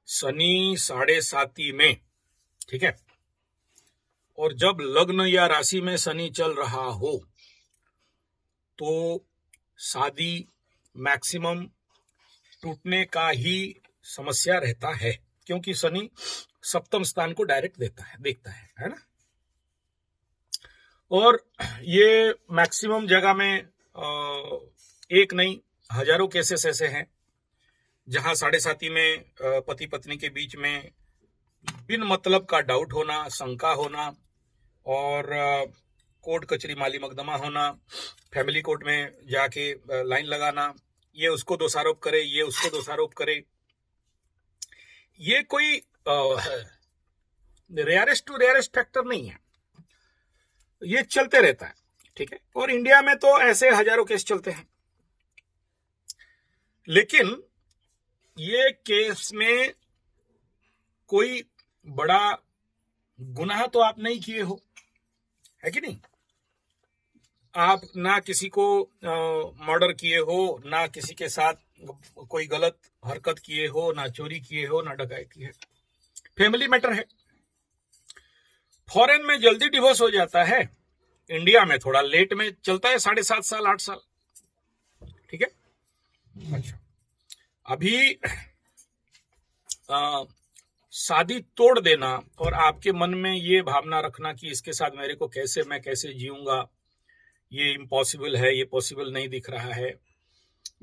शनि साढ़े साती में, ठीक है। और जब लग्न या राशि में शनि चल रहा हो तो शादी मैक्सिमम टूटने का ही समस्या रहता है, क्योंकि शनि सप्तम स्थान को डायरेक्ट देखता है ना। और ये मैक्सिमम जगह में एक नहीं हजारों केसेस ऐसे हैं जहां साढ़े साती में पति पत्नी के बीच में बिन मतलब का डाउट होना, शंका होना और कोर्ट कचहरी माली मकदमा होना, फैमिली कोर्ट में जाके लाइन लगाना, ये उसको दोषारोप करे, ये उसको दोषारोप करे। ये कोई रेयरेस्ट टू रेयरेस्ट फैक्टर नहीं है, ये चलते रहता है, ठीक है। और इंडिया में तो ऐसे हजारों केस चलते हैं, लेकिन ये केस में कोई बड़ा गुनाह तो आप नहीं किए हो, है कि नहीं। आप ना किसी को मर्डर किए हो, ना किसी के साथ कोई गलत हरकत किए हो, ना चोरी किए हो, ना डकैती है, फैमिली मैटर है। फॉरेन में जल्दी डिवोर्स हो जाता है, इंडिया में थोड़ा लेट में चलता है, 7.5 साल 8 साल, ठीक है। अच्छा, अभी शादी तोड़ देना और आपके मन में ये भावना रखना कि इसके साथ मैं कैसे जीऊंगा, ये इम्पॉसिबल है, ये पॉसिबल नहीं दिख रहा है,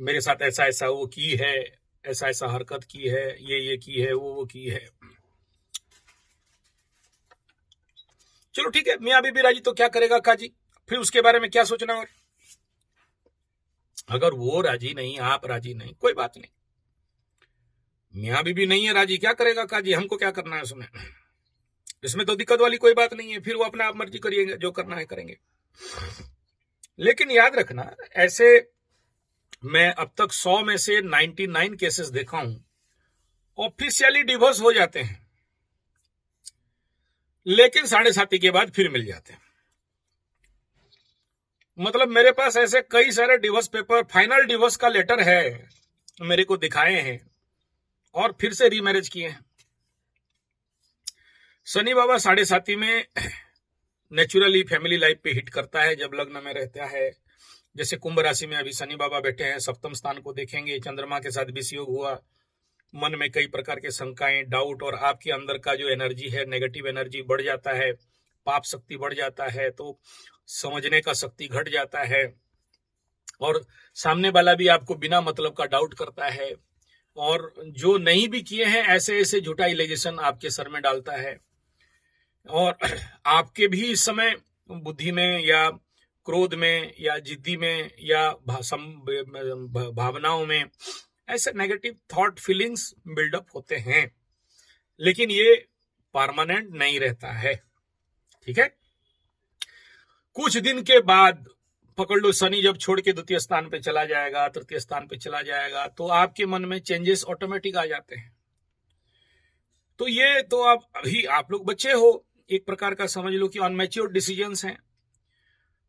मेरे साथ ऐसा ऐसा वो की है, ऐसा ऐसा हरकत की है, ये की है, वो की है। चलो ठीक है, मियां बीबी राजी तो क्या करेगा काजी, फिर उसके बारे में क्या सोचना। और अगर वो राजी नहीं, आप राजी नहीं, कोई बात नहीं, मियां बीबी नहीं है राजी, क्या करेगा काजी, हमको क्या करना है उसमें, इसमें तो दिक्कत वाली कोई बात नहीं है, फिर वो अपने आप मर्जी करिएगा, जो करना है करेंगे। लेकिन याद रखना, ऐसे मैं अब तक 100 में से 99 केसेस देखा हूं, ऑफिशियली डिवोर्स हो जाते हैं, लेकिन साढ़े साती के बाद फिर मिल जाते हैं। मतलब मेरे पास ऐसे कई सारे डिवोर्स पेपर, फाइनल डिवोर्स का लेटर है, मेरे को दिखाए हैं और फिर से रीमैरिज किए हैं। शनि बाबा साढ़े साती में नेचुरली फैमिली लाइफ पे हिट करता है जब लग्न में रहता है। जैसे कुंभ राशि में अभी शनि बाबा बैठे हैं, सप्तम स्थान को देखेंगे, चंद्रमा के साथ विष योग हुआ, मन में कई प्रकार के शंकाएं, डाउट, और आपके अंदर का जो एनर्जी है, नेगेटिव एनर्जी बढ़ जाता है, पाप शक्ति बढ़ जाता है, तो समझने का शक्ति घट जाता है, और सामने वाला भी आपको बिना मतलब का डाउट करता है, और जो नहीं भी किए हैं ऐसे ऐसे झूठा एलिगेशन आपके सर में डालता है, और आपके भी इस समय बुद्धि में या क्रोध में या जिद्दी में या भावनाओं में ऐसे नेगेटिव थॉट फीलिंग्स बिल्डअप होते हैं, लेकिन ये परमानेंट नहीं रहता है, ठीक है। कुछ दिन के बाद पकड़ लो, शनि जब छोड़ के द्वितीय स्थान पे चला जाएगा, तृतीय स्थान पे चला जाएगा, तो आपके मन में चेंजेस ऑटोमेटिक आ जाते हैं। तो ये तो आप लोग बच्चे हो, एक प्रकार का समझ लो कि अनमैच्योर्ड डिसीजंस हैं,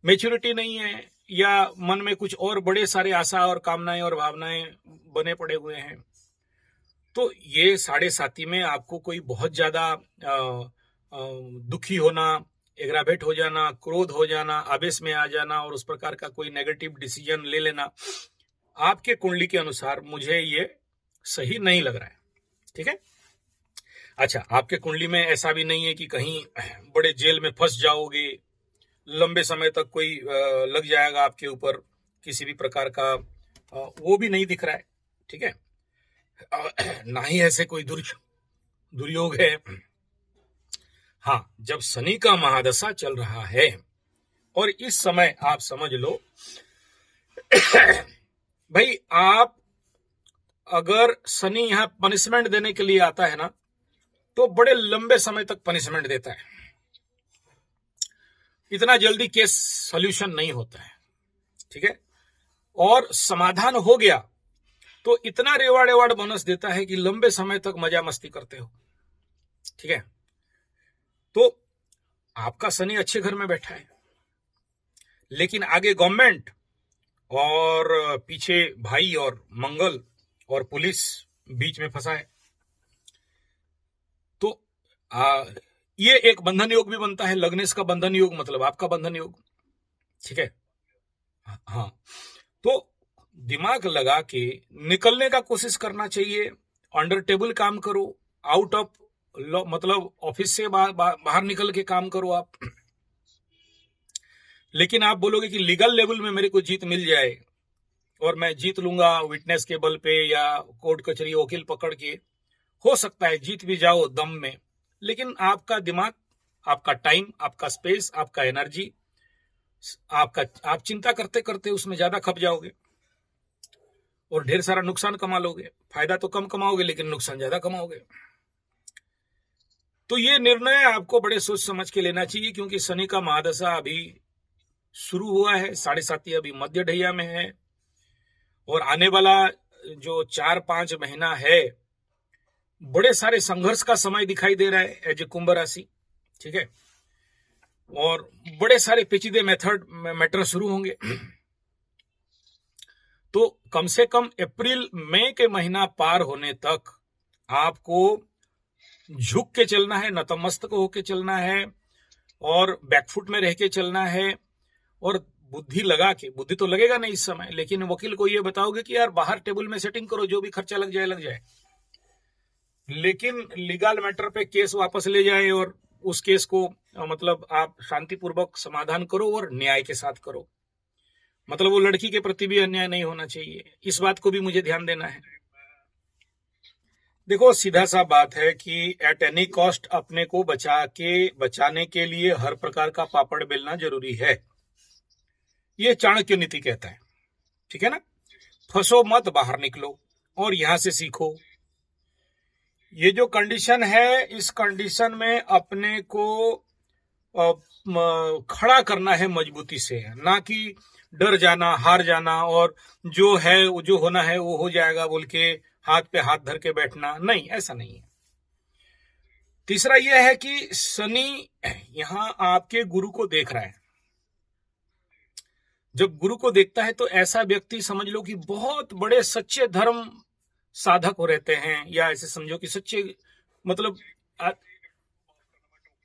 मैच्योरिटी नहीं है, या मन में कुछ और बड़े सारे आशा और कामनाएं और भावनाएं बने पड़े हुए हैं। तो ये साढ़े साती में आपको कोई बहुत ज्यादा दुखी होना, एग्रावेट हो जाना, क्रोध हो जाना, आवेश में आ जाना और उस प्रकार का कोई नेगेटिव डिसीजन ले लेना, आपके कुंडली के अनुसार मुझे ये सही नहीं लग रहा है, ठीक है। अच्छा, आपके कुंडली में ऐसा भी नहीं है कि कहीं बड़े जेल में फंस जाओगे, लंबे समय तक कोई लग जाएगा आपके ऊपर किसी भी प्रकार का, वो भी नहीं दिख रहा है, ठीक है। ना ही ऐसे कोई दुर्योग है। हाँ, जब शनि का महादशा चल रहा है और इस समय आप समझ लो भाई, आप अगर शनि यहां पनिशमेंट देने के लिए आता है ना, तो बड़े लंबे समय तक पनिशमेंट देता है, इतना जल्दी केस सॉल्यूशन नहीं होता है, ठीक है। और समाधान हो गया तो इतना रिवार्ड बोनस देता है कि लंबे समय तक मजा मस्ती करते हो, ठीक है। तो आपका शनि अच्छे घर में बैठा है, लेकिन आगे गवर्नमेंट और पीछे भाई और मंगल और पुलिस बीच में फंसा है। ये एक बंधन योग भी बनता है। लग्नेश का बंधन योग मतलब आपका बंधन योग, ठीक है। हाँ, तो दिमाग लगा के निकलने का कोशिश करना चाहिए। अंडर टेबल काम करो, आउट ऑफ मतलब ऑफिस से बाहर निकल के काम करो आप। लेकिन आप बोलोगे कि लीगल लेवल में मेरे को जीत मिल जाए और मैं जीत लूंगा विटनेस के बल पे या कोर्ट कचहरी वकील पकड़ के, हो सकता है जीत भी जाओ दम में, लेकिन आपका दिमाग, आपका टाइम, आपका स्पेस, आपका एनर्जी, आप चिंता करते करते उसमें ज्यादा खप जाओगे और ढेर सारा नुकसान कमा लोगे। फायदा तो कम कमाओगे लेकिन नुकसान ज्यादा कमाओगे। तो ये निर्णय आपको बड़े सोच समझ के लेना चाहिए, क्योंकि शनि का महादशा अभी शुरू हुआ है, 7.5 अभी मध्य ढैया में है, और आने वाला जो 4-5 महीना है बड़े सारे संघर्ष का समय दिखाई दे रहा है एज ए कुंभ राशि, ठीक है। और बड़े सारे पेचीदे मैटर शुरू होंगे। तो कम से कम अप्रैल मई के महीना पार होने तक आपको झुक के चलना है, नतमस्तक होके चलना है और बैकफुट में रह के चलना है। और बुद्धि लगा के, बुद्धि तो लगेगा नहीं इस समय, लेकिन वकील को ये बताओगे कि यार बाहर टेबल में सेटिंग करो, जो भी खर्चा लग जाए, लेकिन लीगल मैटर पे केस वापस ले जाए और उस केस को मतलब आप शांतिपूर्वक समाधान करो और न्याय के साथ करो। मतलब वो लड़की के प्रति भी अन्याय नहीं होना चाहिए, इस बात को भी मुझे ध्यान देना है। देखो, सीधा सा बात है कि एट एनी कॉस्ट अपने को बचाने के लिए हर प्रकार का पापड़ बेलना जरूरी है, ये चाणक्य नीति कहता है, ठीक है ना। फंसो मत, बाहर निकलो और यहां से सीखो। ये जो कंडीशन है, इस कंडीशन में अपने को खड़ा करना है मजबूती से, ना कि डर जाना, हार जाना और जो है वो जो होना है वो हो जाएगा बोल के हाथ पे हाथ धर के बैठना। नहीं, ऐसा नहीं है। तीसरा यह है कि शनि यहां आपके गुरु को देख रहा है। जब गुरु को देखता है तो ऐसा व्यक्ति समझ लो कि बहुत बड़े सच्चे धर्म साधक हो रहते हैं, या ऐसे समझो कि सच्चे मतलब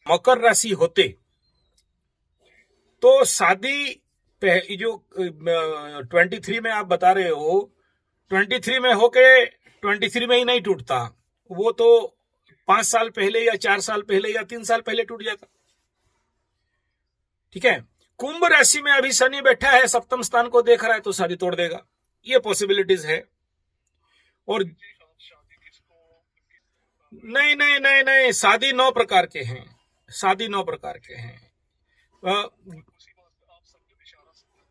मकर राशि होते तो शादी जो 23 में आप बता रहे हो, 23 में होके 23 में ही नहीं टूटता, वो तो 5 साल पहले या 4 साल पहले या 3 साल पहले टूट जाता, ठीक है। कुंभ राशि में अभी शनि बैठा है, सप्तम स्थान को देख रहा है, तो शादी तोड़ देगा, ये पॉसिबिलिटीज है। और नहीं, शादी 9 प्रकार के हैं, शादी 9 प्रकार के हैं।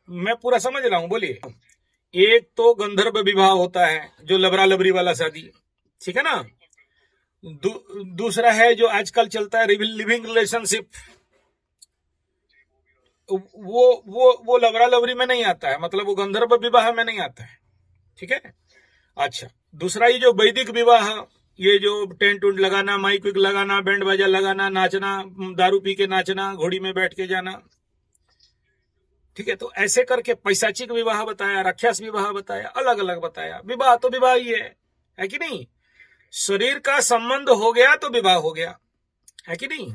मैं पूरा समझ रहा हूं, बोलिए। एक तो गंधर्व विवाह होता है, जो लबरा लबरी वाला शादी, ठीक है ना। दूसरा है जो आजकल चलता है लिविंग रिलेशनशिप, वो लबरा लबरी में नहीं आता है, मतलब वो गंधर्व विवाह में नहीं आता है, ठीक है। अच्छा, दूसरा ये जो वैदिक विवाह, ये जो टेंट उंट लगाना, माइक विक लगाना, बैंड बाजा लगाना, नाचना, दारू पी के नाचना, घोड़ी में बैठ के जाना, ठीक है। तो ऐसे करके पैशाचिक विवाह बताया, राक्षस विवाह बताया, अलग अलग बताया। विवाह तो विवाह ही है कि नहीं। शरीर का संबंध हो गया तो विवाह हो गया, है कि नहीं।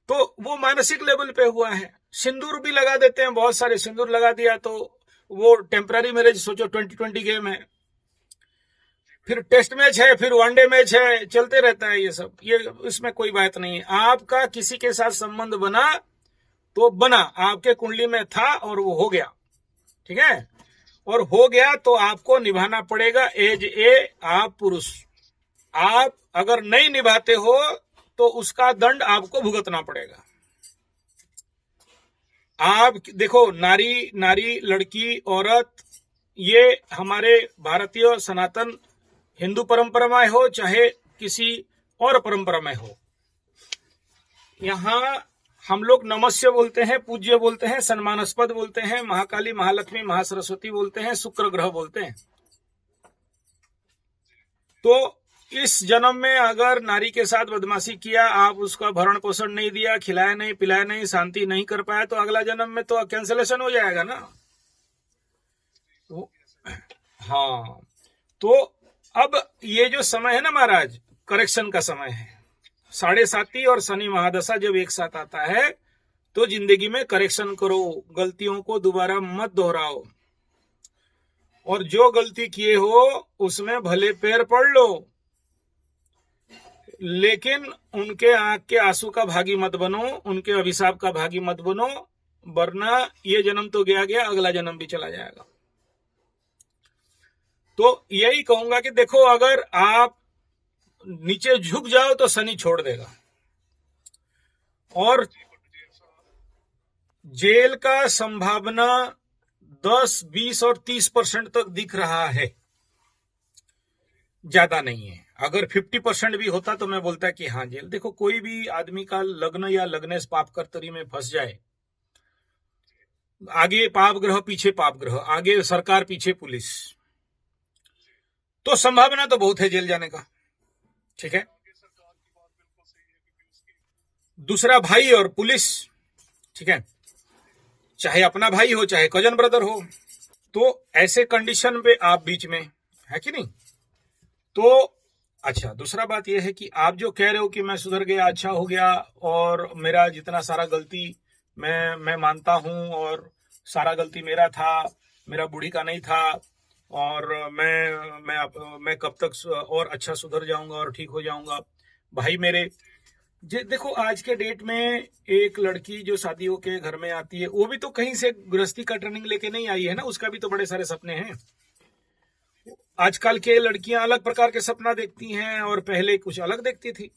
तो वो मानसिक लेवल पे हुआ है। सिंदूर भी लगा देते हैं, बहुत सारे सिंदूर लगा दिया तो वो टेम्पररी मैरिज, सोचो 2020 गेम है, फिर टेस्ट मैच है, फिर वनडे मैच है, चलते रहता है ये सब। ये इसमें कोई बात नहीं है। आपका किसी के साथ संबंध बना तो बना, आपके कुंडली में था और वो हो गया, ठीक है। और हो गया तो आपको निभाना पड़ेगा एज ए आप पुरुष। आप अगर नहीं निभाते हो तो उसका दंड आपको भुगतना पड़ेगा। आप देखो, नारी, लड़की, औरत, ये हमारे भारतीय सनातन हिंदू परंपरा में हो चाहे किसी और परंपरा में हो, यहां हम लोग नमस्य बोलते हैं, पूज्य बोलते हैं, सम्मानास्पद बोलते हैं, महाकाली, महालक्ष्मी, महासरस्वती बोलते हैं, शुक्र ग्रह बोलते हैं। तो इस जन्म में अगर नारी के साथ बदमाशी किया, आप उसका भरण पोषण नहीं दिया, खिलाया नहीं, पिलाया नहीं, शांति नहीं कर पाया, तो अगला जन्म में तो कैंसलेशन हो जाएगा ना। हाँ, तो अब ये जो समय है ना महाराज, करेक्शन का समय है। साढ़े साती और शनि महादशा जब एक साथ आता है तो जिंदगी में करेक्शन करो, गलतियों को दोबारा मत दोहराओ, और जो गलती किए हो उसमें भले पैर पड़ लो, लेकिन उनके आंख के आंसू का भागी मत बनो, उनके अभिशाप का भागी मत बनो, वरना ये जन्म तो गया गया, अगला जन्म भी चला जाएगा। तो यही कहूंगा कि देखो, अगर आप नीचे झुक जाओ तो शनि छोड़ देगा, और जेल का संभावना 10, 20 और 30% तक दिख रहा है, ज्यादा नहीं है। अगर 50% भी होता तो मैं बोलता कि हाँ जेल। देखो, कोई भी आदमी का लग्न या लग्नेश पाप कर्तरी में फंस जाए, आगे पाप ग्रह पीछे पाप ग्रह, आगे सरकार पीछे पुलिस, तो संभावना तो बहुत है जेल जाने का। ठीक है, दूसरा भाई और पुलिस, ठीक है, चाहे अपना भाई हो चाहे कजन ब्रदर हो, तो ऐसे कंडीशन पे आप बीच में, है कि नहीं। तो अच्छा, दूसरा बात यह है कि आप जो कह रहे हो कि मैं सुधर गया, अच्छा हो गया, और मेरा जितना सारा गलती मैं मानता हूं, और सारा गलती मेरा था, मेरा बूढ़ी का नहीं था, और मैं कब तक और अच्छा सुधर जाऊंगा और ठीक हो जाऊंगा। भाई मेरे, देखो आज के डेट में एक लड़की जो शादी होके घर में आती है, वो भी तो कहीं से गृहस्थी का ट्रेनिंग लेके नहीं आई है ना, उसका भी तो बड़े सारे सपने हैं। आजकल के लड़कियां अलग प्रकार के सपना देखती हैं, और पहले कुछ अलग देखती थी,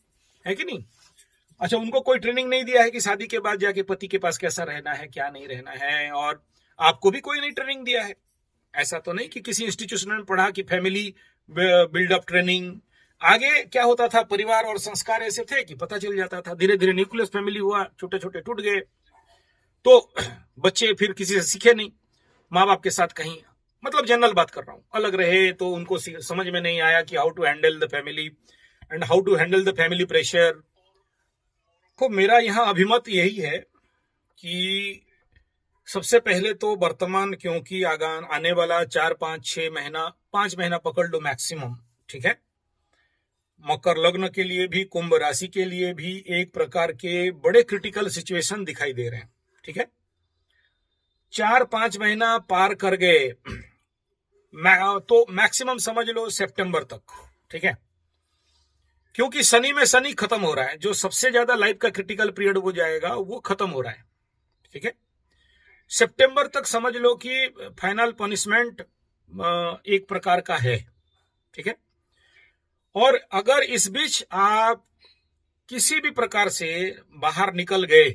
है कि नहीं। अच्छा, उनको कोई ट्रेनिंग नहीं दिया है कि शादी के बाद जाके पति के पास कैसा रहना है, क्या नहीं रहना है, और आपको भी कोई नहीं ट्रेनिंग दिया है। ऐसा तो नहीं कि किसी इंस्टीट्यूशन में पढ़ा कि फैमिली बिल्डअप ट्रेनिंग। आगे क्या होता था, परिवार और संस्कार ऐसे थे कि पता चल जाता था। धीरे धीरे न्यूक्लियस फैमिली हुआ, छोटे छोटे टूट गए, तो बच्चे फिर किसी से सीखे नहीं, माँ बाप के साथ कहीं, मतलब जनरल बात कर रहा हूं, अलग रहे, तो उनको समझ में नहीं आया कि how to handle the family and how to handle the family pressure. तो मेरा यहाँ अभिमत यही है कि सबसे पहले तो वर्तमान, क्योंकि आने वाला 4, 5, 6 महीना, 5 महीना पकड़ लो मैक्सिमम, ठीक है, मकर लग्न के लिए भी, कुंभ राशि के लिए भी एक प्रकार के बड़े क्रिटिकल सिचुएशन दिखाई दे रहे हैं। ठीक है, 4-5 महीना पार कर गए तो मैक्सिमम समझ लो सितंबर तक, ठीक है, क्योंकि शनि में शनि खत्म हो रहा है, जो सबसे ज्यादा लाइफ का क्रिटिकल पीरियड वो जाएगा, वो खत्म हो रहा है। ठीक है, सितंबर तक समझ लो कि फाइनल पनिशमेंट एक प्रकार का है। ठीक है, और अगर इस बीच आप किसी भी प्रकार से बाहर निकल गए,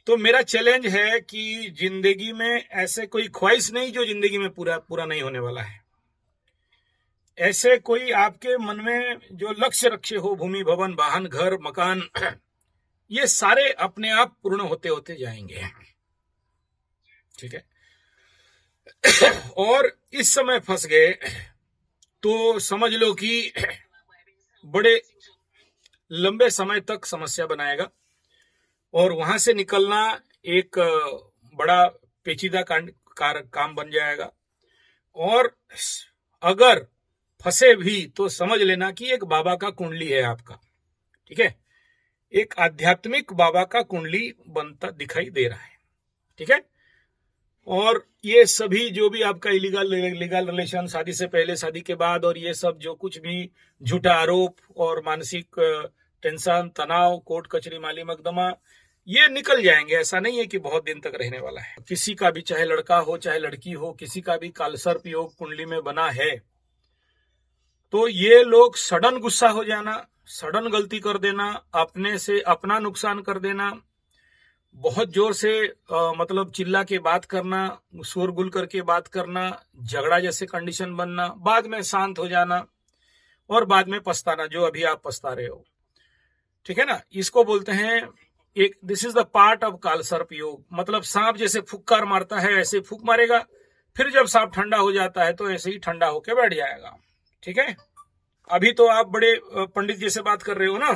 तो मेरा चैलेंज है कि जिंदगी में ऐसे कोई ख्वाहिश नहीं जो जिंदगी में पूरा नहीं होने वाला है। ऐसे कोई आपके मन में जो लक्ष्य रखे हो, भूमि, भवन, वाहन, घर, मकान, ये सारे अपने आप पूर्ण होते होते जाएंगे। ठीक है, और इस समय फंस गए तो समझ लो कि बड़े लंबे समय तक समस्या बनाएगा, और वहां से निकलना एक बड़ा पेचीदा काम बन जाएगा। और अगर फंसे भी तो समझ लेना कि एक बाबा का कुंडली है आपका। ठीक है, एक आध्यात्मिक बाबा का कुंडली बनता दिखाई दे रहा है। ठीक है, और ये सभी जो भी आपका लीगल रिलेशन, शादी से पहले, शादी के बाद, और ये सब जो कुछ भी झूठा आरोप और मानसिक टेंशन, तनाव, कोर्ट कचहरी, माली मकदमा, ये निकल जाएंगे। ऐसा नहीं है कि बहुत दिन तक रहने वाला है। किसी का भी, चाहे लड़का हो चाहे लड़की हो, किसी का भी कालसर्प योग कुंडली में बना है, तो ये लोग सडन गुस्सा हो जाना, सडन गलती कर देना, अपने से अपना नुकसान कर देना, बहुत जोर से मतलब चिल्ला के बात करना, शोरगुल करके बात करना, झगड़ा जैसे कंडीशन बनना, बाद में शांत हो जाना, और बाद में पछताना, जो अभी आप पछता रहे हो। ठीक है ना, इसको बोलते हैं एक, this is the part of Kaalsarp yog. मतलब सांप जैसे फुक्कार मारता है ऐसे फूक मारेगा, फिर जब सांप ठंडा हो जाता है तो ऐसे ही ठंडा होकर बैठ जाएगा। ठीक है, अभी तो आप बड़े पंडित जैसे बात कर रहे हो ना,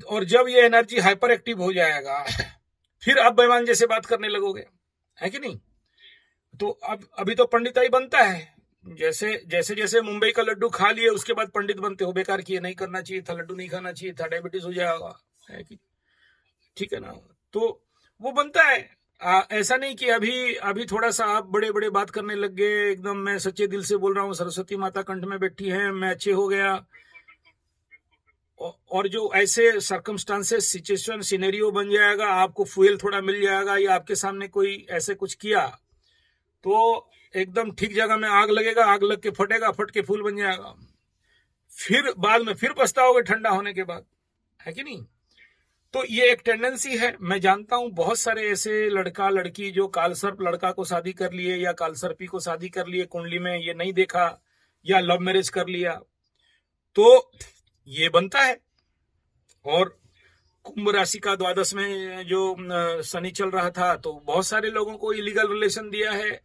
और जब ये एनर्जी हाइपर एक्टिव हो जाएगा, फिर आप बेईमान जैसे बात करने लगोगे, है कि नहीं। तो अब अभी तो पंडिताई बनता है, जैसे जैसे जैसे मुंबई का लड्डू खा लिए उसके बाद पंडित बनते हो, बेकार किए, नहीं करना चाहिए था, लड्डू नहीं खाना चाहिए था, डायबिटीज हो जाएगा, है कि ठीक है ना। तो वो बनता है। ऐसा नहीं कि अभी अभी थोड़ा सा आप बड़े बड़े बात करने लग गए, एकदम मैं सच्चे दिल से बोल रहा हूँ, सरस्वती माता कंठ में बैठी है, मैं अच्छे हो गया। और जो ऐसे सर्कमस्टांसेस, सिचुएशन, सिनेरियो बन जाएगा, आपको फ्यूल थोड़ा मिल जाएगा या आपके सामने कोई ऐसे कुछ किया तो एकदम ठीक जगह में आग लगेगा, आग लग के फटेगा, फट के फूल बन जाएगा, फिर बाद में फिर पछताओगे ठंडा होने के बाद, है कि नहीं। तो ये एक टेंडेंसी है। मैं जानता हूं बहुत सारे ऐसे लड़का लड़की जो कालसर्प लड़का को शादी कर लिए या कालसर्पी को शादी कर लिए, कुंडली में ये नहीं देखा, या लव मैरिज कर लिया, तो ये बनता है। और कुंभ राशि का द्वादश में जो शनि चल रहा था, तो बहुत सारे लोगों को इलीगल रिलेशन दिया है,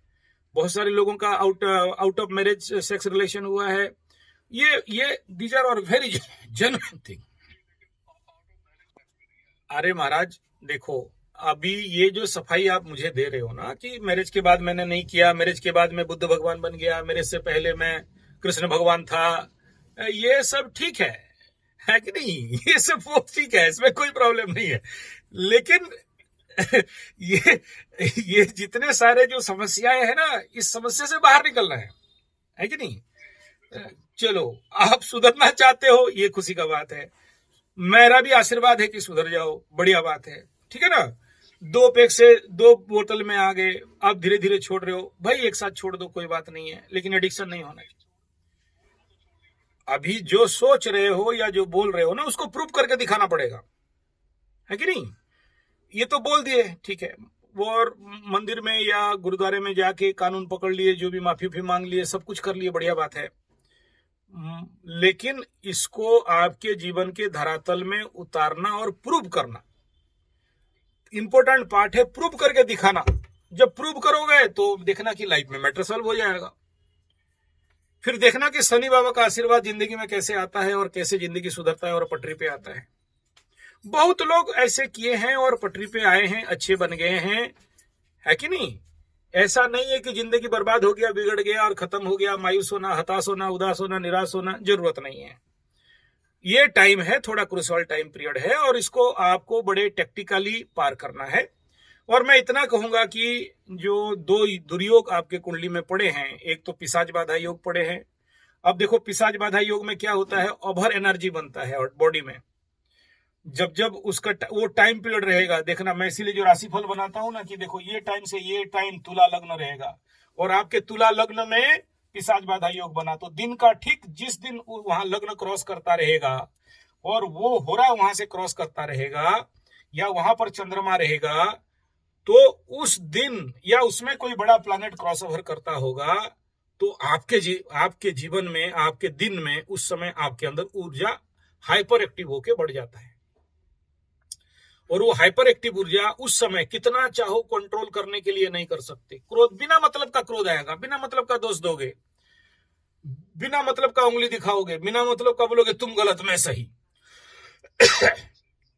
बहुत सारे लोगों का out of marriage sex relation हुआ है। ये दीज आर और वेरी जेन्युइन थिंग। अरे महाराज देखो, अभी ये जो सफाई आप मुझे दे रहे हो ना कि मैरिज के बाद मैंने नहीं किया, मैरिज के बाद मैं बुद्ध भगवान बन गया, मैरिज से पहले मैं कृष्ण भगवान था, ये सब ठीक है कि नहीं, ये सब वो ठीक है, इसमें कोई प्रॉब्लम नहीं है। लेकिन ये जितने सारे जो समस्याएं हैं ना, इस समस्या से बाहर निकलना है कि नहीं। चलो, आप सुधरना चाहते हो, ये खुशी का बात है, मेरा भी आशीर्वाद है कि सुधर जाओ, बढ़िया बात है, ठीक है ना। 2 पैक से 2 बोतल में आ गए, आप धीरे धीरे छोड़ रहे हो, भाई एक साथ छोड़ दो, कोई बात नहीं है, लेकिन एडिक्शन नहीं होना चाहिए। अभी जो सोच रहे हो या जो बोल रहे हो ना, उसको प्रूव करके दिखाना पड़ेगा, है कि नहीं। ये तो बोल दिए, ठीक है, वो और मंदिर में या गुरुद्वारे में जाके कानून पकड़ लिए, जो भी माफी मांग लिए, सब कुछ कर लिए, बढ़िया बात है। लेकिन इसको आपके जीवन के धरातल में उतारना और प्रूव करना इंपॉर्टेंट पार्ट है, प्रूव करके दिखाना। जब प्रूव करोगे तो देखना कि लाइफ में मैटर सॉल्व हो जाएगा। फिर देखना कि शनि बाबा का आशीर्वाद जिंदगी में कैसे आता है और कैसे जिंदगी सुधरता है और पटरी पे आता है। बहुत लोग ऐसे किए हैं और पटरी पे आए हैं, अच्छे बन गए हैं, है कि नहीं। ऐसा नहीं है कि जिंदगी बर्बाद हो गया, बिगड़ गया और खत्म हो गया, मायूस होना, हताश होना, उदास होना, निराश होना, जरूरत नहीं है। ये टाइम है, थोड़ा क्रूशियल टाइम पीरियड है, और इसको आपको बड़े टेक्टिकली पार करना है। और मैं इतना कहूंगा कि जो 2 दुर्योग आपके कुंडली में पड़े हैं, एक तो पिशाच बाधा योग पड़े हैं। अब देखो, पिशाच बाधा योग में क्या होता है, ओवर एनर्जी बनता है और बॉडी में, जब जब उसका वो टाइम पीरियड रहेगा, देखना, मैं इसीलिए जो राशिफल बनाता हूं ना, कि देखो ये टाइम से ये टाइम तुला लग्न रहेगा, और आपके तुला लग्न में पिशाच बाधा योग बना, तो दिन का ठीक जिस दिन वहां लग्न क्रॉस करता रहेगा, और वो हो रहा वहां से क्रॉस करता रहेगा, या वहां पर चंद्रमा रहेगा, तो उस दिन या उसमें कोई बड़ा प्लैनेट क्रॉस ओवर करता होगा, तो आपके जीवन में, आपके दिन में, उस समय आपके अंदर ऊर्जा हाइपर एक्टिव होके बढ़ जाता है। और वो हाइपर एक्टिव ऊर्जा उस समय कितना चाहो कंट्रोल करने के लिए नहीं कर सकते। क्रोध, बिना मतलब का क्रोध आएगा, बिना मतलब का दोष दोगे, बिना मतलब का उंगली दिखाओगे, बिना मतलब का बोलोगे तुम गलत मैं सही।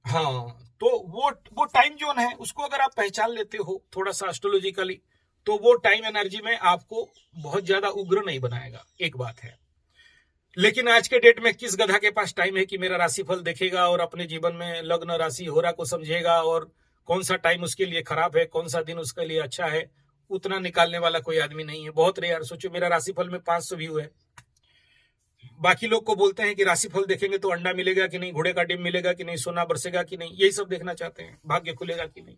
हाँ, तो वो टाइम जोन है, उसको अगर आप पहचान लेते हो थोड़ा सा एस्ट्रोलॉजिकली, तो वो टाइम एनर्जी में आपको बहुत ज्यादा उग्र नहीं बनाएगा, एक बात है। लेकिन आज के डेट में किस गधा के पास टाइम है कि मेरा राशिफल देखेगा और अपने जीवन में लग्न राशि होरा को समझेगा, और कौन सा टाइम उसके लिए खराब है, कौन सा दिन उसके लिए अच्छा है, उतना निकालने वाला कोई आदमी नहीं है, बहुत रेयर। सोचो, मेरा राशिफल में 500 व्यू है, बाकी लोग को बोलते हैं कि राशिफल देखेंगे तो अंडा मिलेगा कि नहीं, घोड़े का डिम मिलेगा कि नहीं, सोना बरसेगा कि नहीं, यही सब देखना चाहते हैं, भाग्य खुलेगा कि नहीं,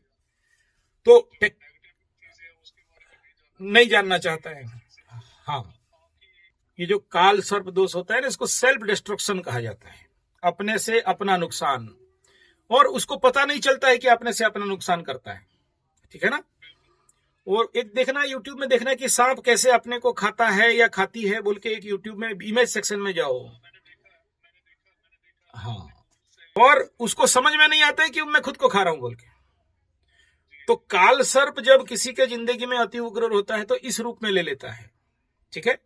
तो नहीं जानना चाहता है। हाँ, ये जो काल सर्प दोष होता है ना, इसको सेल्फ डिस्ट्रक्शन कहा जाता है, अपने से अपना नुकसान, और उसको पता नहीं चलता है कि अपने से अपना नुकसान करता है, ठीक है ना। और एक देखना, यूट्यूब में देखना कि सांप कैसे अपने को खाता है या खाती है बोल के, एक यूट्यूब में इमेज सेक्शन में जाओ। हाँ, और उसको समझ में नहीं आता है कि मैं खुद को खा रहा हूं बोल के। तो काल सर्प जब किसी के जिंदगी में अति उग्र होता है तो इस रूप में ले लेता है, ठीक है।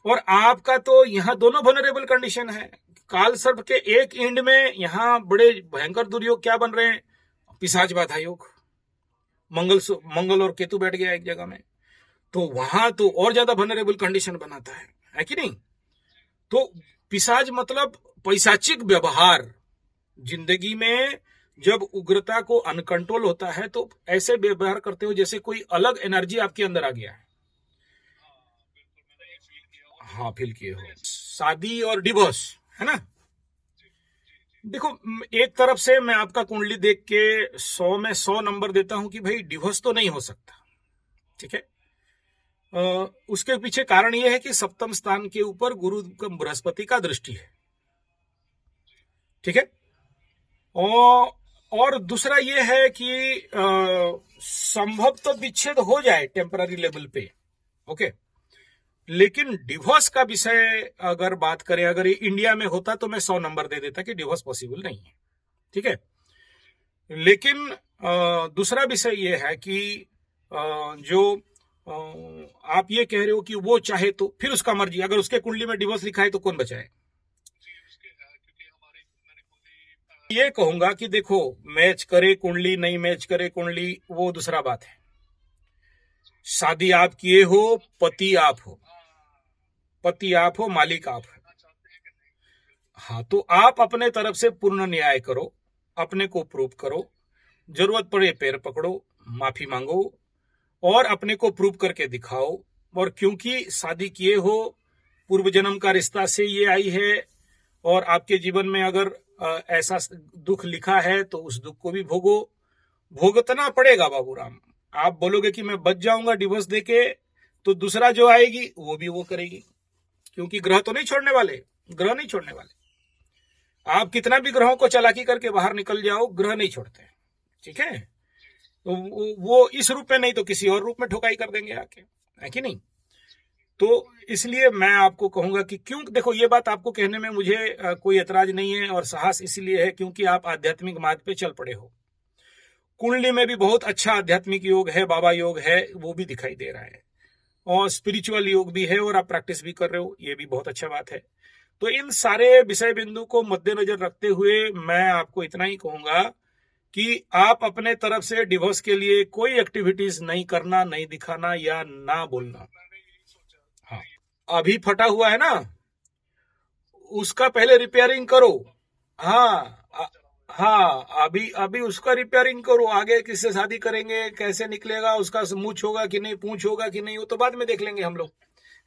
और आपका तो यहाँ दोनों वल्नरेबल कंडीशन है। काल सर्प के एक एंड में यहाँ बड़े भयंकर दुर्योग क्या बन रहे हैं, पिशाच बाधा योग, मंगल और केतु बैठ गया एक जगह में, तो वहां तो और ज्यादा वनरेबल कंडीशन बनाता है कि नहीं। तो पिशाच मतलब पैशाचिक व्यवहार। जिंदगी में जब उग्रता को अनकंट्रोल होता है तो ऐसे व्यवहार करते हो जैसे कोई अलग एनर्जी आपके अंदर आ गया है। हाँ, फील किए हो। शादी और डिवोर्स, है ना। देखो, एक तरफ से मैं आपका कुंडली देख के 100 में 100 नंबर देता हूं कि भाई डिवोर्स तो नहीं हो सकता, ठीक है। उसके पीछे कारण यह है कि सप्तम स्थान के ऊपर गुरु बृहस्पति का दृष्टि है, ठीक है। और दूसरा ये है कि संभव तो विच्छेद हो जाए टेम्पररी लेवल पे, ओके। लेकिन डिवोर्स का विषय अगर बात करें, अगर ये इंडिया में होता तो मैं 100 नंबर दे देता कि डिवोर्स पॉसिबल नहीं है, ठीक है। लेकिन दूसरा विषय ये है कि जो आप ये कह रहे हो कि वो चाहे तो फिर उसका मर्जी, अगर उसके कुंडली में डिवोर्स लिखा है तो कौन बचाए। ये कहूंगा कि देखो, मैच करे कुंडली नहीं मैच करे कुंडली वो दूसरा बात है। शादी आप किए हो, पति आप हो, पति आप हो, मालिक आप हो। हाँ, तो आप अपने तरफ से पूर्ण न्याय करो, अपने को प्रूव करो, जरूरत पड़े पैर पकड़ो, माफी मांगो और अपने को प्रूव करके दिखाओ। और क्योंकि शादी किए हो, पूर्व जन्म का रिश्ता से ये आई है और आपके जीवन में अगर ऐसा दुख लिखा है तो उस दुख को भी भोगतना पड़ेगा बाबूराम। आप बोलोगे कि मैं बच जाऊंगा डिवोर्स देके, तो दूसरा जो आएगी वो भी वो करेगी, क्योंकि ग्रह तो नहीं छोड़ने वाले, ग्रह नहीं छोड़ने वाले। आप कितना भी ग्रहों को चालाकी करके बाहर निकल जाओ, ग्रह नहीं छोड़ते, ठीक है। तो वो इस रूप में नहीं तो किसी और रूप में ठोकाई कर देंगे आके, है कि नहीं। तो इसलिए मैं आपको कहूंगा कि क्यों, देखो ये बात आपको कहने में मुझे कोई ऐतराज नहीं है और साहस इसलिए है क्योंकि आप आध्यात्मिक मार्ग पे चल पड़े हो। कुंडली में भी बहुत अच्छा आध्यात्मिक योग है, बाबा योग है, वो भी दिखाई दे रहा है, और स्पिरिचुअल योग भी है और आप प्रैक्टिस भी कर रहे हो, ये भी बहुत अच्छा बात है। तो इन सारे विषय बिंदु को मद्देनजर रखते हुए मैं आपको इतना ही कहूंगा कि आप अपने तरफ से डिवोर्स के लिए कोई एक्टिविटीज नहीं करना, नहीं दिखाना या ना बोलना। हाँ, अभी फटा हुआ है ना, उसका पहले रिपेयरिंग करो। हाँ, हाँ, अभी अभी उसका रिपेयरिंग करो। आगे किससे शादी करेंगे, कैसे निकलेगा, उसका मूछ होगा कि नहीं, पूंछ होगा कि नहीं, वो तो बाद में देख लेंगे हम लोग,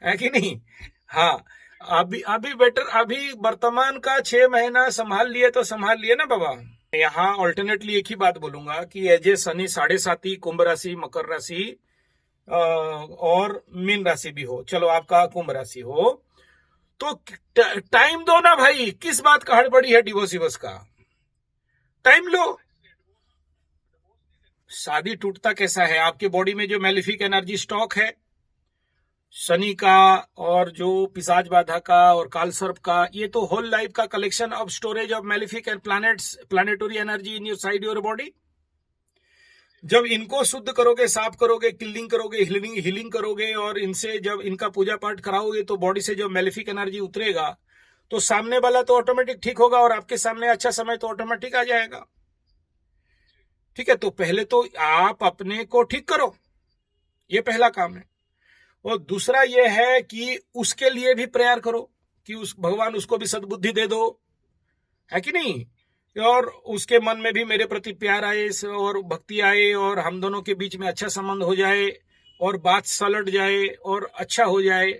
है कि नहीं। हाँ, अभी अभी बेटर, अभी वर्तमान का 6 महीना संभाल लिए तो संभाल लिए ना बाबा। यहाँ ऑल्टरनेटली एक ही बात बोलूंगा कि एजे शनि 7.5 कुंभ राशि, मकर राशि और मीन राशि भी हो, चलो आपका कुंभ राशि हो, तो टाइम दो ना भाई। किस बात का हड़बड़ी है डिवोर्स का, टाइम लो। शादी टूटता कैसा है, आपके बॉडी में जो मैलिफिक एनर्जी स्टॉक है शनि का और जो पिशाच बाधा का और कालसर्प का, ये तो होल लाइफ का collection of storage of malefic and planetary energy in your side your body. जब इनको शुद्ध करोगे, साफ करोगे, किलिंग करोगे, हीलिंग करोगे और इनसे जब इनका पूजा पाठ कराओगे तो बॉडी से जब मैलिफिक एनर्जी उतरेगा तो सामने वाला तो ऑटोमेटिक ठीक होगा और आपके सामने अच्छा समय तो ऑटोमेटिक आ जाएगा, ठीक है। तो पहले तो आप अपने को ठीक करो, ये पहला काम है। और दूसरा ये है कि उसके लिए भी प्रेयर करो कि भगवान उसको भी सद्बुद्धि दे दो, है कि नहीं, और उसके मन में भी मेरे प्रति प्यार आए और भक्ति आए और हम दोनों के बीच में अच्छा संबंध हो जाए और बात सलट जाए और अच्छा हो जाए।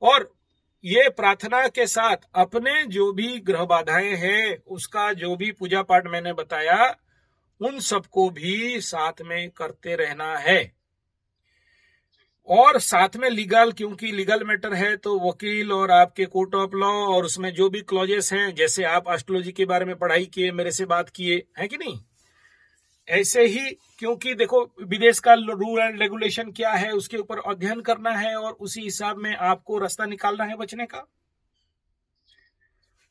और ये प्रार्थना के साथ अपने जो भी ग्रह बाधाएं हैं उसका जो भी पूजा पाठ मैंने बताया उन सबको भी साथ में करते रहना है। और साथ में लीगल, क्योंकि लीगल मैटर है तो वकील और आपके कोर्ट ऑफ लॉ और उसमें जो भी क्लॉजेस हैं, जैसे आप एस्ट्रोलॉजी के बारे में पढ़ाई किए, मेरे से बात किए, है कि नहीं, ऐसे ही क्योंकि देखो विदेश का रूल एंड रेगुलेशन क्या है उसके ऊपर अध्ययन करना है और उसी हिसाब में आपको रास्ता निकालना है बचने का।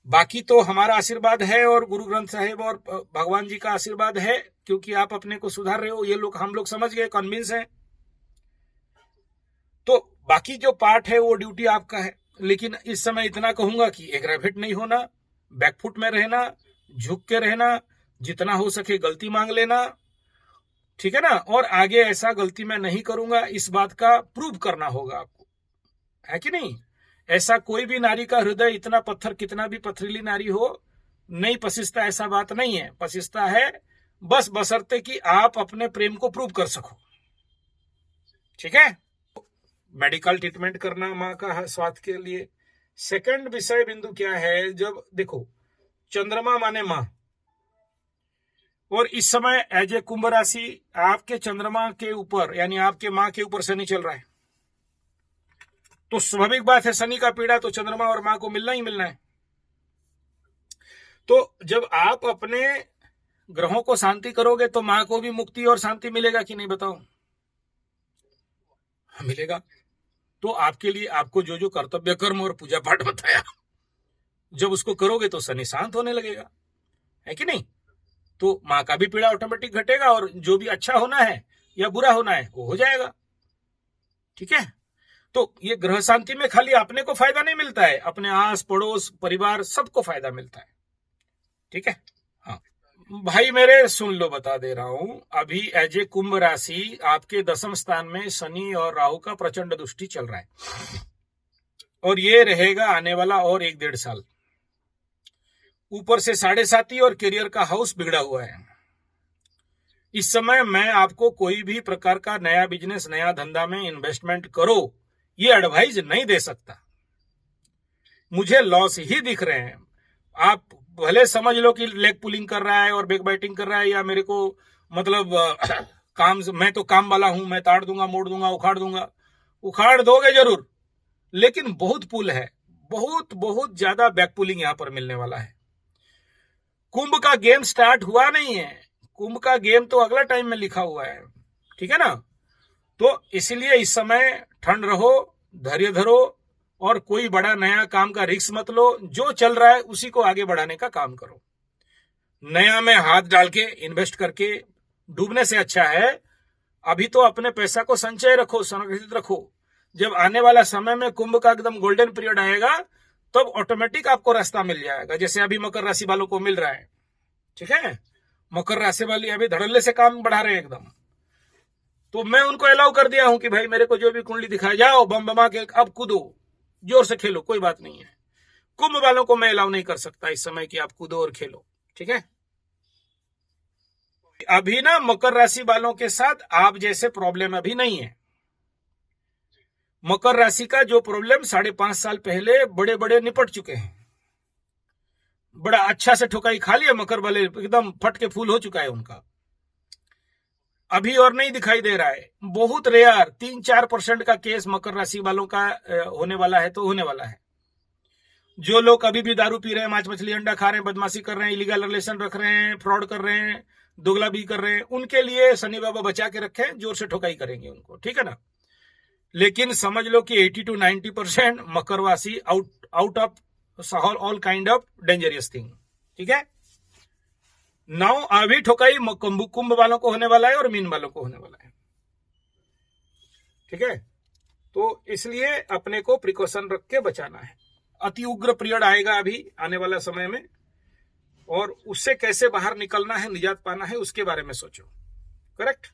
बाकी तो हमारा आशीर्वाद है और गुरु ग्रंथ साहिब और भगवान जी का आशीर्वाद है, क्योंकि आप अपने को सुधार रहे हो, ये लोग हम लोग समझ गए, कन्विंस हैं। तो बाकी जो पार्ट है वो ड्यूटी आपका है। लेकिन इस समय इतना कहूंगा कि एग्रेवेट नहीं होना, बैकफुट में रहना, झुक के रहना, जितना हो सके गलती मांग लेना ठीक है ना। और आगे ऐसा गलती मैं नहीं करूंगा, इस बात का प्रूव करना होगा आपको, है कि नहीं। ऐसा कोई भी नारी का हृदय इतना पत्थर, कितना भी पथरीली नारी हो, नहीं पसीजता, ऐसा बात नहीं है। पसीजता है बस बशर्ते कि आप अपने प्रेम को प्रूव कर सको, ठीक है। मेडिकल ट्रीटमेंट करना माँ का स्वास्थ्य के लिए। सेकंड विषय बिंदु क्या है, जब देखो चंद्रमा माने माँ, और इस समय एज ए कुंभ राशि आपके चंद्रमा के ऊपर यानी आपके माँ के ऊपर शनि चल रहा है, तो स्वाभाविक बात है शनि का पीड़ा तो चंद्रमा और माँ को मिलना ही मिलना है। तो जब आप अपने ग्रहों को शांति करोगे तो माँ को भी मुक्ति और शांति मिलेगा कि नहीं, बताओ। मिलेगा। तो आपके लिए आपको जो जो कर्तव्य कर्म और पूजा पाठ बताया, जब उसको करोगे तो शनि शांत होने लगेगा, है कि नहीं। तो माँ का भी पीड़ा ऑटोमेटिक घटेगा और जो भी अच्छा होना है या बुरा होना है वो हो जाएगा, ठीक है। तो ये ग्रह शांति में खाली अपने को फायदा नहीं मिलता है, अपने आस पड़ोस परिवार सबको फायदा मिलता है, ठीक है। हाँ भाई मेरे सुन लो, बता दे रहा हूं, अभी एज ए कुंभ राशि आपके 10वें स्थान में शनि और राहु का प्रचंड दृष्टि चल रहा है, और ये रहेगा आने वाला और 1-1.5 साल। ऊपर से 7.5 और करियर का हाउस बिगड़ा हुआ है। इस समय मैं आपको कोई भी प्रकार का नया बिजनेस, नया धंधा में इन्वेस्टमेंट करो, ये एडवाइस नहीं दे सकता। मुझे लॉस ही दिख रहे हैं। आप भले समझ लो कि लेग पुलिंग कर रहा है और बैक बाइटिंग कर रहा है, या मेरे को मतलब काम, मैं तो काम वाला हूं, मैं ताड़ दूंगा, मोड़ दूंगा, उखाड़ दूंगा। उखाड़ दोगे जरूर, लेकिन बहुत पुल है, बहुत बहुत ज्यादा बैक पुलिंग यहां पर मिलने वाला है। कुंभ का गेम स्टार्ट हुआ नहीं है, कुंभ का गेम तो अगला टाइम में लिखा हुआ है, ठीक है ना। तो इसलिए इस समय ठंड रहो, धैर्य धरो, और कोई बड़ा नया काम का रिस्क मत लो। जो चल रहा है उसी को आगे बढ़ाने का काम करो। नया में हाथ डाल के इन्वेस्ट करके डूबने से अच्छा है अभी तो अपने पैसा को संचय रखो, संरक्षित रखो। जब आने वाला समय में कुंभ का एकदम गोल्डन पीरियड आएगा तब ऑटोमेटिक आपको रास्ता मिल जाएगा, जैसे अभी मकर राशि वालों को मिल रहा है, ठीक है। मकर राशि वाले अभी धड़ल्ले से काम बढ़ा रहे हैं एकदम। तो मैं उनको अलाउ कर दिया हूं कि भाई मेरे को जो भी कुंडली दिखाई, जाओ बम बमा के अब कूदो, जोर से खेलो, कोई बात नहीं है। कुंभ वालों को मैं अलाउ नहीं कर सकता इस समय कि आप कूदो और खेलो, ठीक है। अभी ना मकर राशि वालों के साथ आप जैसे प्रॉब्लम अभी नहीं है। मकर राशि का जो प्रॉब्लम 5.5 साल पहले बड़े बड़े निपट चुके हैं, बड़ा अच्छा से ठोकाई खा लिया मकर वाले, एकदम फट के फूल हो चुका है उनका। अभी और नहीं दिखाई दे रहा है, बहुत रेयर 3-4% का केस मकर राशि वालों का होने वाला है, तो होने वाला है। जो लोग अभी भी दारू पी रहे हैं, मांस मछली अंडा खा रहे हैं, बदमाशी कर रहे हैं, इलीगल रिलेशन रख रहे हैं, फ्रॉड कर रहे हैं, दोगला भी कर रहे हैं, उनके लिए शनि बाबा बचा के रखे, जोर से ठोकाई करेंगे उनको, ठीक है ना। लेकिन समझ लो कि 80 to 90% मकरवासी out of all kind of dangerous thing, ठीक है। नाउ अभी ठोकाई कुंभ वालों को होने वाला है और मीन वालों को होने वाला है, ठीक है। तो इसलिए अपने को प्रिकॉशन रख के बचाना है। अति उग्र पीरियड आएगा अभी आने वाला समय में, और उससे कैसे बाहर निकलना है, निजात पाना है, उसके बारे में सोचो, करेक्ट।